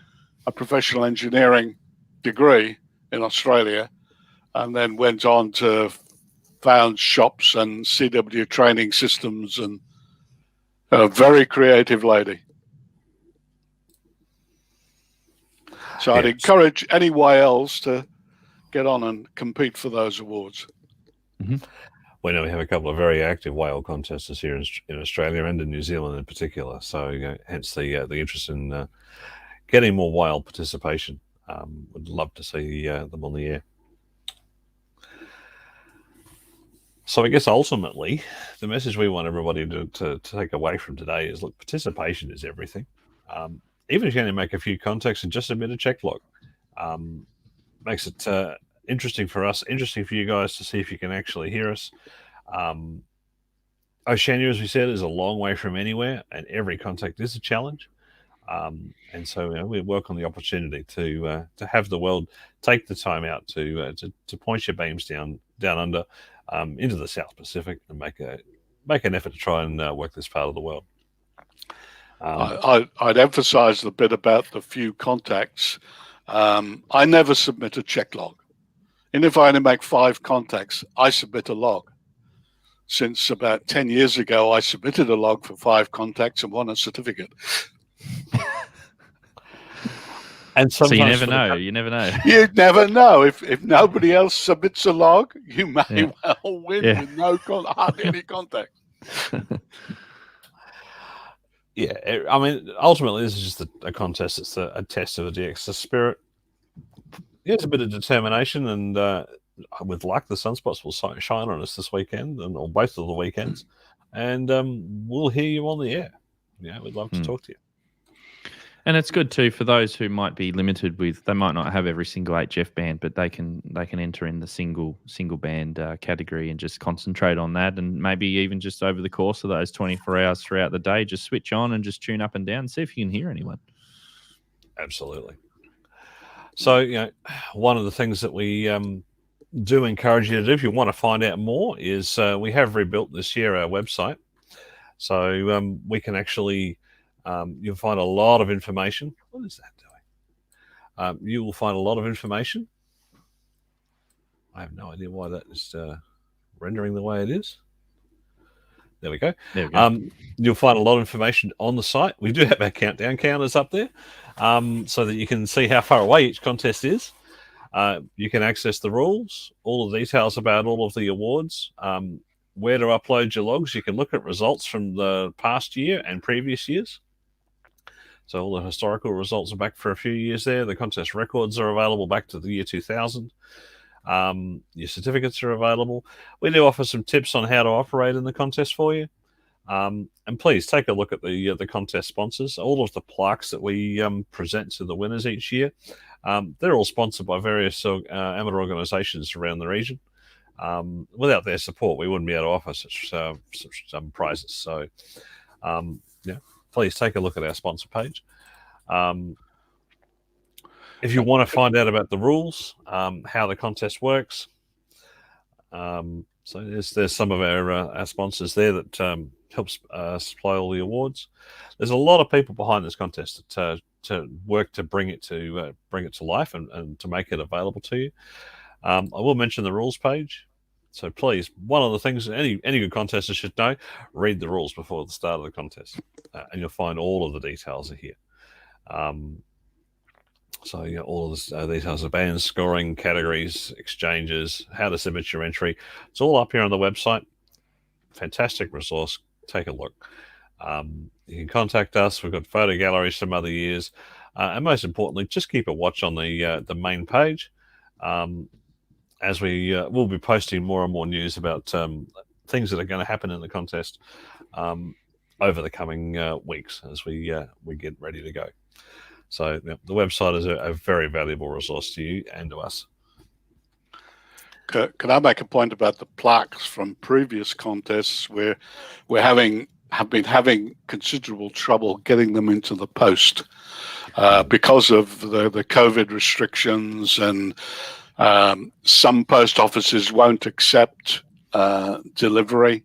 a professional engineering degree in Australia, and then went on to found shops and CW training systems, and a very creative lady. So I'd encourage any YLs to get on and compete for those awards. Mm-hmm. we know we have a couple of very active whale contesters here in Australia and in New Zealand in particular. So hence the interest in getting more whale participation. Would love to see them on the air. So I guess ultimately, the message we want everybody to take away from today is, look, participation is everything. Even if you only make a few contacts and just submit a check log, makes it interesting for us, interesting for you guys to see if you can actually hear us. Oceania, as we said, is a long way from anywhere, and every contact is a challenge. And so we welcome the opportunity to have the world take the time out to point your beams down under into the South Pacific and make an effort to try and work this part of the world. I'd emphasize the bit about the few contacts. I never submit a check log. And if I only make 5 contacts, I submit a log. Since about 10 years ago, I submitted a log for 5 contacts and won a certificate. And so you never know. You never know. You never know. If nobody else submits a log, you may well win with no hardly any contact. Yeah, I mean, ultimately, this is just a contest. It's a test of the DX spirit. It's a bit of determination, and with luck, the sunspots will shine on us this weekend, or both of the weekends, and we'll hear you on the air. Yeah, we'd love to talk to you. And it's good too for those who might be limited with, they might not have every single HF band, but they can enter in the single band category and just concentrate on that, and maybe even just over the course of those 24 hours throughout the day, just switch on and just tune up and down, see if you can hear anyone. Absolutely. So one of the things that we do encourage you to do, if you want to find out more, is we have rebuilt this year our website, so we can actually. You'll find a lot of information. What is that doing? You will find a lot of information. I have no idea why that is rendering the way it is. There we go. You'll find a lot of information on the site. We do have our countdown counters up there, so that you can see how far away each contest is. You can access the rules, all the details about all of the awards, where to upload your logs. You can look at results from the past year and previous years. So all the historical results are back for a few years there. The contest records are available back to the year 2000. Your certificates are available. We do offer some tips on how to operate in the contest for you. And please take a look at the contest sponsors. All of the plaques that we present to the winners each year, they're all sponsored by various amateur organisations around the region. Without their support, we wouldn't be able to offer such prizes. So, please take a look at our sponsor page. If you want to find out about the rules, how the contest works, so there's some of our sponsors there that helps supply all the awards. There's a lot of people behind this contest to work to bring it to life and to make it available to you. I will mention the rules page. So please, one of the things any good contester should know, read the rules before the start of the contest, and you'll find all of the details are here. So all of the details of bands, scoring, categories, exchanges, how to submit your entry. It's all up here on the website. Fantastic resource. Take a look. You can contact us. We've got photo galleries from other years. And most importantly, just keep a watch on the main page. As we'll be posting more and more news about things that are going to happen in the contest over the coming weeks as we get ready to go. So the website is a very valuable resource to you and to us. Can I make a point about the plaques from previous contests where have been having considerable trouble getting them into the post because of the COVID restrictions, and some post offices won't accept delivery.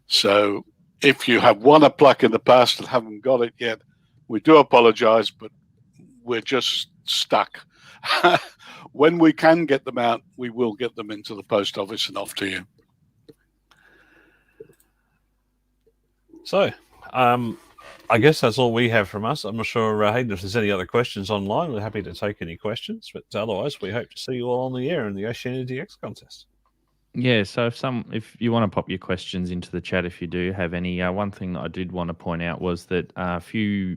So if you have won a plaque in the past and haven't got it yet, we do apologize, but we're just stuck. When we can get them out, we will get them into the post office and off to you. So, I guess that's all we have from us. I'm not sure, Hayden, if there's any other questions online. We're happy to take any questions, but otherwise, we hope to see you all on the air in the Oceania DX contest. Yeah, so if you want to pop your questions into the chat, if you do have any, one thing that I did want to point out was that a few,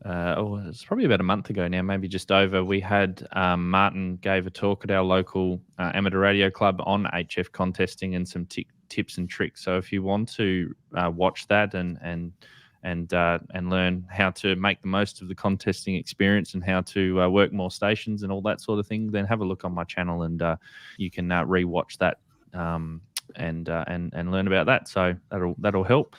it's probably about a month ago now, maybe just over, we had Martin gave a talk at our local amateur radio club on HF contesting and some tips and tricks. So if you want to watch that and learn how to make the most of the contesting experience and how to work more stations and all that sort of thing, then have a look on my channel and you can re-watch that and learn about that. So that'll help.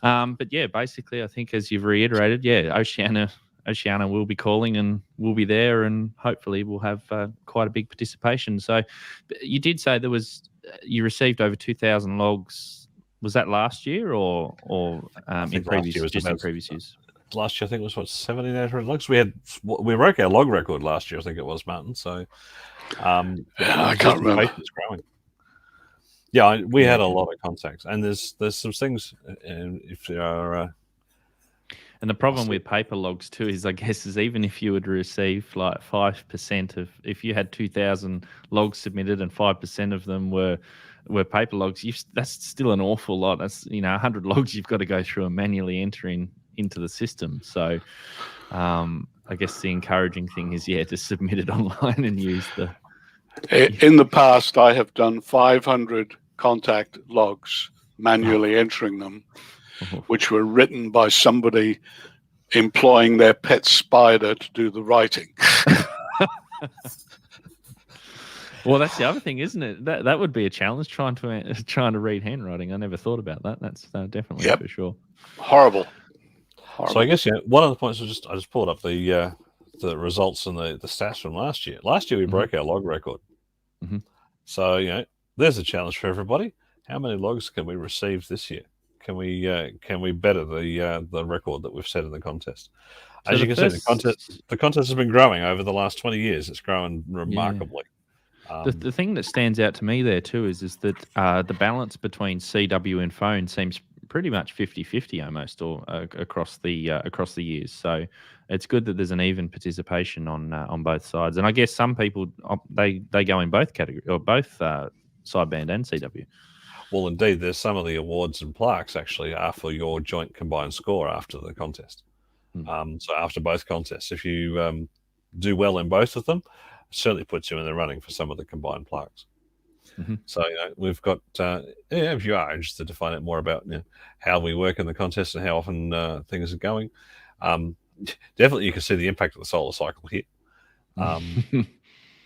But yeah, basically, I think as you've reiterated, yeah, Oceania will be calling and we'll be there, and hopefully we'll have quite a big participation. So you did say you received over 2,000 logs. Was that last year or in previous years? Last year, I think it was 1,700 logs. We broke our log record last year. I think it was, Martin. So I can't remember. It's growing. Yeah, we had a lot of contacts, and there's some things. And if there are, and the problem with paper logs too is, I guess, is even if you would receive like 5% of, if you had 2,000 logs submitted and 5% of them were paper logs, that's still an awful lot. That's 100 logs you've got to go through and manually enter into the system. So I guess the encouraging thing is to submit it online and use the. In the past, I have done 500 contact logs, manually entering them, which were written by somebody employing their pet spider to do the writing. Well, that's the other thing, isn't it? That would be a challenge, trying to read handwriting. I never thought about that. That's definitely for sure. Horrible. So I guess one of the points was I just pulled up the results and the stats from last year. Last year we broke our log record. Mm-hmm. So there's a challenge for everybody. How many logs can we receive this year? Can we better the record that we've set in the contest? So as you can see, the contest has been growing over the last 20 years. It's grown remarkably. The thing that stands out to me there too is that the balance between CW and phone seems pretty much 50-50 almost, or across the years. So it's good that there's an even participation on both sides. And I guess some people they go in both categories, or both sideband and CW. Well, indeed, there's some of the awards and plaques actually are for your joint combined score after the contest. So after both contests, if you do well in both of them, it certainly puts you in the running for some of the combined plaques. Mm-hmm. So we've got, if you are interested to find out more about how we work in the contest and how often things are going, definitely you can see the impact of the solar cycle here.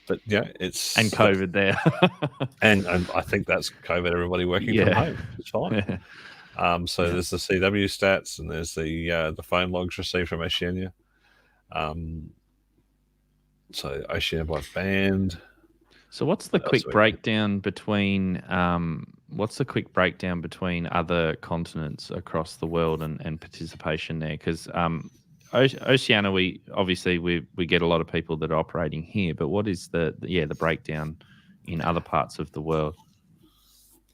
But it's and COVID there, and I think that's COVID. Everybody working from home, it's fine. So there's the CW stats, and there's the phone logs received from Oceania. So Oceania by band. So what's the quick breakdown between other continents across the world and participation there? Because Oceania, we get a lot of people that are operating here, but what is the breakdown in other parts of the world?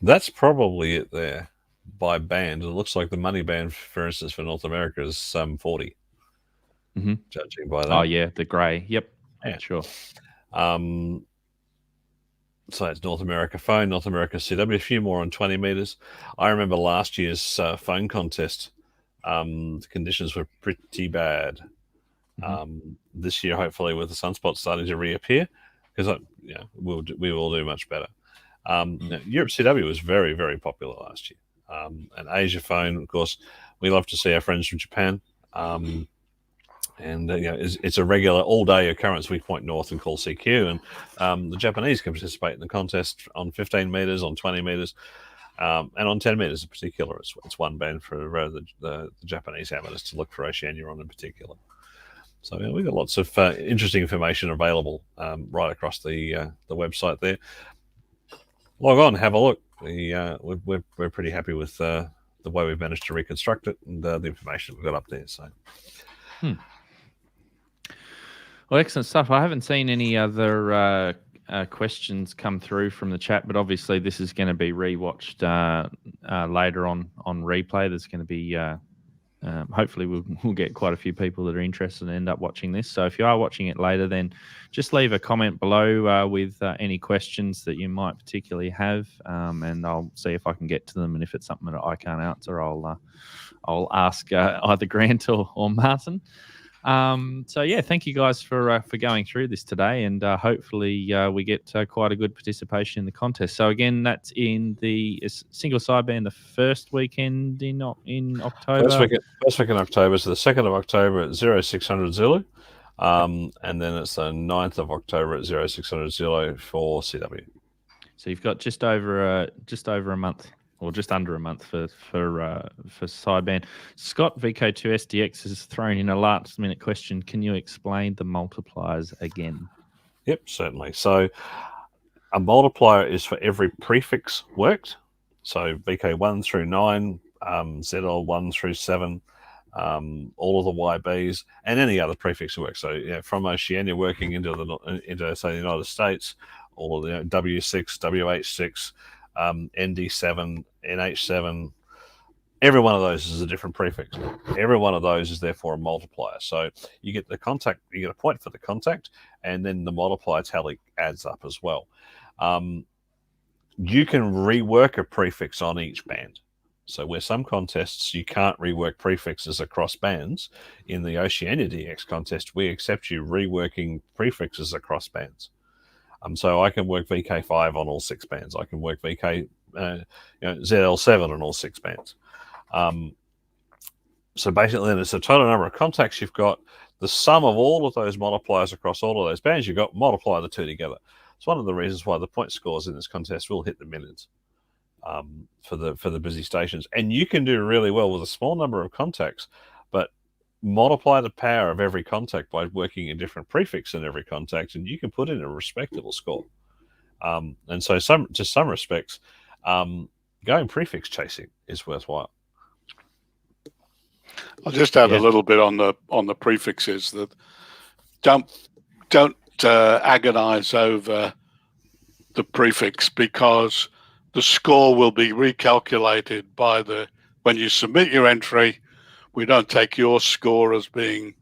That's probably it there by band. It looks like the money band, for instance, for North America is 40. Mm-hmm. Judging by that. Oh yeah, the grey. Yep. Yeah, sure. So it's North America phone, North America CW, a few more on 20 meters. I remember last year's phone contest. The conditions were pretty bad. This year, hopefully, with the sunspots starting to reappear, because we will do much better. Europe CW was very, very popular last year, and Asia phone, of course, we love to see our friends from Japan. And it's a regular all-day occurrence. We point north and call CQ, and the Japanese can participate in the contest on 15 meters, on 20 meters. And on 10 meters in particular, it's one band for the Japanese amateurs to look for Oceania on in particular. So we've got lots of interesting information available right across the website there. Log on, have a look. We're pretty happy with the way we've managed to reconstruct it and the information we've got up there. So. Well, excellent stuff. I haven't seen any other questions come through from the chat, but obviously this is going to be rewatched later on replay. There's going to be hopefully we'll get quite a few people that are interested and end up watching this. So if you are watching it later, then just leave a comment below with any questions that you might particularly have, and I'll see if I can get to them. And if it's something that I can't answer, I'll ask either Grant or Martin. So yeah, thank you guys for going through this today, and hopefully we get quite a good participation in the contest. So again, that's in the single sideband the first weekend in October. First week in October, so the 2nd of October at 0600 Zulu, and then it's the 9th of October at 0600 Zulu for CW. So you've got just over a month, or just under a month for sideband. Scott VK2SDX has thrown in a last minute question. Can you explain the multipliers again? Yep, certainly. So a multiplier is for every prefix worked. So VK1 through 9, ZL1 through 7, all of the YBs, and any other prefix work. So from Oceania working into say the United States, all of the W6, WH6, ND7, NH7, every one of those is a different prefix. Every one of those is therefore a multiplier. So you get the contact, you get a point for the contact, and then the multiplier tally adds up as well. You can rework a prefix on each band. So where some contests you can't rework prefixes across bands, in the Oceania DX contest we accept you reworking prefixes across bands. So I can work VK5 on all 6 bands. I can work VK ZL7 on all 6 bands. So basically, then it's the total number of contacts you've got. The sum of all of those multipliers across all of those bands you've got, multiply the two together. It's one of the reasons why the point scores in this contest will hit the millions for the busy stations. And you can do really well with a small number of contacts, but multiply the power of every contact by working a different prefix in every contact, and you can put in a respectable score. And so some respects, going prefix chasing is worthwhile. I'll just add a little bit on the prefixes, that don't agonize over the prefix, because the score will be recalculated when you submit your entry. We don't take your score as being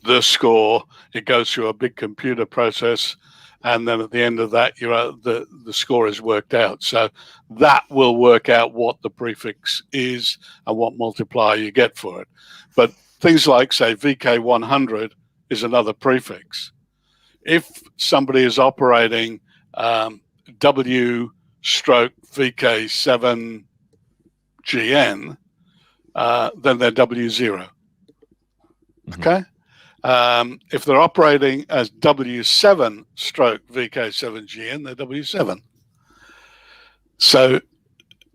the score. It goes through a big computer process, and then at the end of that, the score is worked out. So that will work out what the prefix is and what multiplier you get for it. But things like, say, VK100 is another prefix. If somebody is operating W stroke VK7GN, then they're W0. Okay? If they're operating as W7 stroke VK7GN, they're W7. So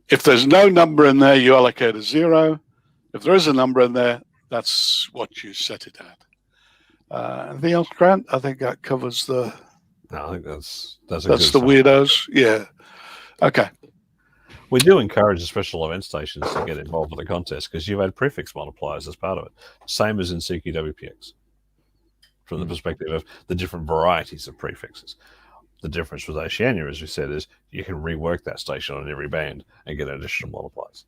if there's no number in there, you allocate a 0. If there is a number in there, that's what you set it at. Anything else, Grant? I think that covers the... No, I think that's the weirdos. Yeah. Okay. We do encourage the special event stations to get involved with the contest, because you've had prefix multipliers as part of it. Same as in CQWPX, from the perspective of the different varieties of prefixes. The difference with Oceania, as we said, is you can rework that station on every band and get additional multipliers.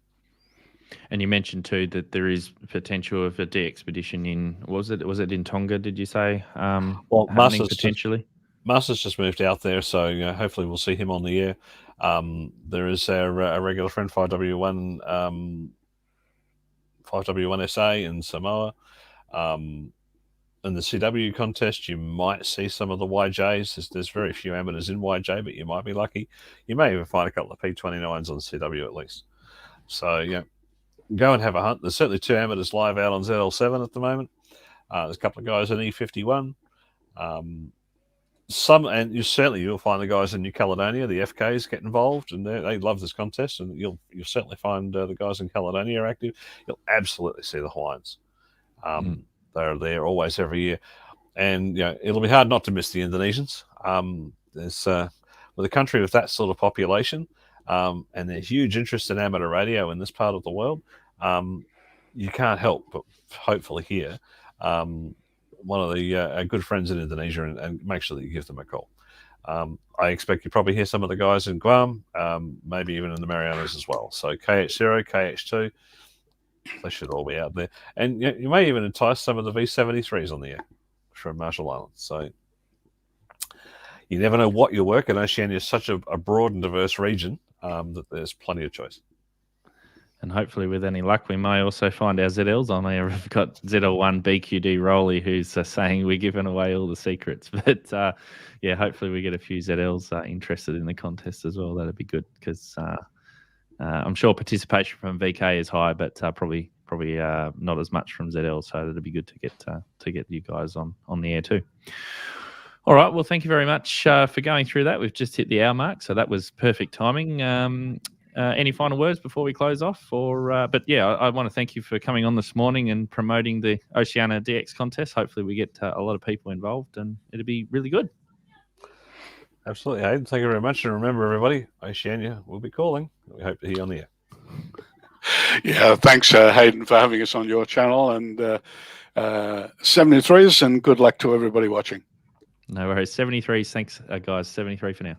And you mentioned too that there is potential of a DXpedition in, was it in Tonga, did you say? Well, Masters potentially. Masters just moved out there, so hopefully we'll see him on the air. There is a regular friend, 5W1SA in Samoa. In the CW contest, you might see some of the YJs. There's very few amateurs in YJ, but you might be lucky. You may even find a couple of P29s on CW at least. So, go and have a hunt. There's certainly 2 amateurs live out on ZL7 at the moment. There's a couple of guys in E51. You'll find the guys in New Caledonia, the FKs, get involved, and they love this contest. And you'll certainly find the guys in Caledonia are active. You'll absolutely see the Hawaiians. They're there always every year, and it'll be hard not to miss the Indonesians. There's with a country with that sort of population, and there's huge interest in amateur radio in this part of the world. You can't help but hopefully hear one of the good friends in Indonesia and make sure that you give them a call. I expect you probably hear some of the guys in Guam, maybe even in the Marianas as well. So KH0, KH2, They should all be out there. And you may even entice some of the V73s on the air from Marshall Islands. So you never know what you'll work. And Oceania is such a broad and diverse region that there's plenty of choice. And hopefully, with any luck, we may also find our ZLs on there. We've got ZL1 BQD Rolly, who's saying we're giving away all the secrets. But yeah, hopefully we get a few ZLs interested in the contest as well. That'd be good because I'm sure participation from VK is high, but probably not as much from ZL. So that'd be good to get you guys on the air too. All right. Well, thank you very much for going through that. We've just hit the hour mark, so that was perfect timing. Any final words before we close off? But yeah, I want to thank you for coming on this morning and promoting the Oceania DX contest. Hopefully we get a lot of people involved and it'll be really good. Absolutely, Hayden. Thank you very much. And remember, everybody, Oceania will be calling. We hope to hear you on the air. Yeah, thanks, Hayden, for having us on your channel. And 73s, and good luck to everybody watching. No worries. 73s. Thanks, guys. 73 for now.